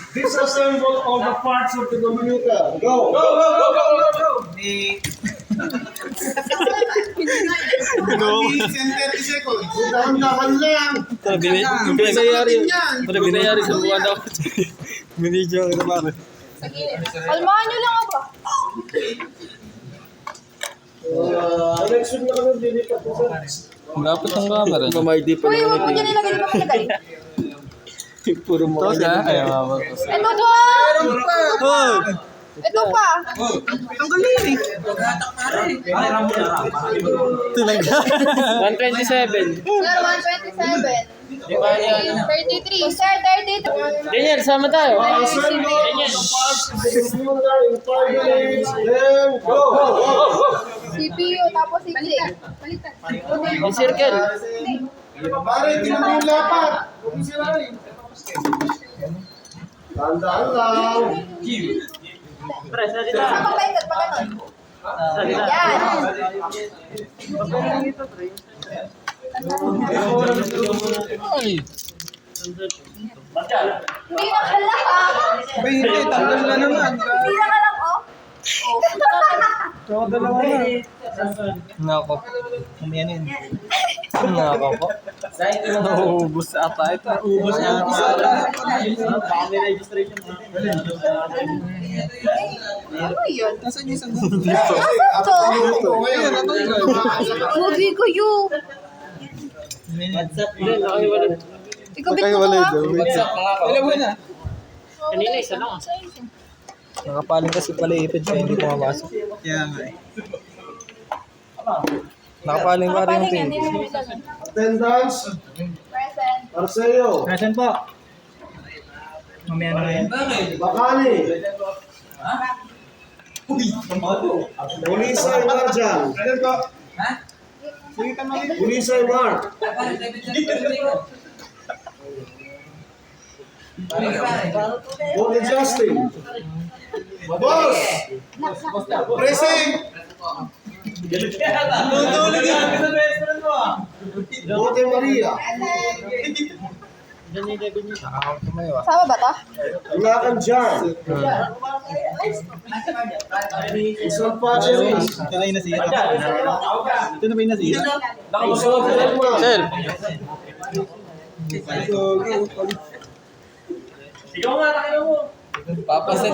Disassemble all the parts of the Dominica. Go! Dahan-dahan lang. Binayari sa buwan daw. Binidyo ang pare. Kalmahan nyo lang ako. Election na kami, dilipat ko sa... Dapat ang camera. Mamay di Uy, huwag mo dyan nilagay. Di ba malagay? Puro mo. Ito siya? Ayaw nga. Ito doon! Ito pa! Ang galing eh. Ito lang ka. 127. Sir, 127. 33. Sir, 33. Daniel, sama tayo. Assemble the parts of the Dominica in 5 minutes. Then go! CPU, tapos 6. Baliktad. Yung circle. Pare, tingnan mo yung lapat. Huwag yung sirain. Dahan-dahan lang. Saan pa baliktad pa ganun? Yan. Ay. Hindi na kalak ah. Hindi, tanggal na naman. Hindi na kalak oh. Nako. Yan yun. Nako po. Naubos ata ito. Ubus na. Ano yun? Nasaan yung isang Nasaan to? Huwag ko yun. Ikaw bit mo to ha? Dalawa na. Kanina isa lang. Nakapaling kasi pala ipid kaya hindi pumapasok. Kaya nga eh. Nakapaling pa rin yung Paling yan, pin. hindi namin ilagay. Attendance. Present. Arceo. Present po. Mamaya na ngayon. Bakani. Bulisa Imarjan. Bulisa Imar. Bote Justin. Boss. Pressing. Bote Maria. Sama ba to? Wala kang dyan. Isang Pacheris. Ito na yung nasira. Ito na ba yung nasira? Sir. Ikaw nga, tayo mo. Papaset.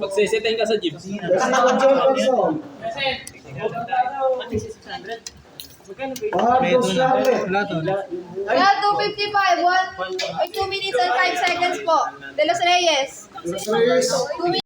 Magsisitayin ka sa gym. Kasi kang dyan person. Kasi, pati si 600. Magkano ba Pahardo Scarlett. Wala to. Kaya 2:55. 2 minutes and 5 seconds po. De Los Reyes. Los Reyes. 2 minutes.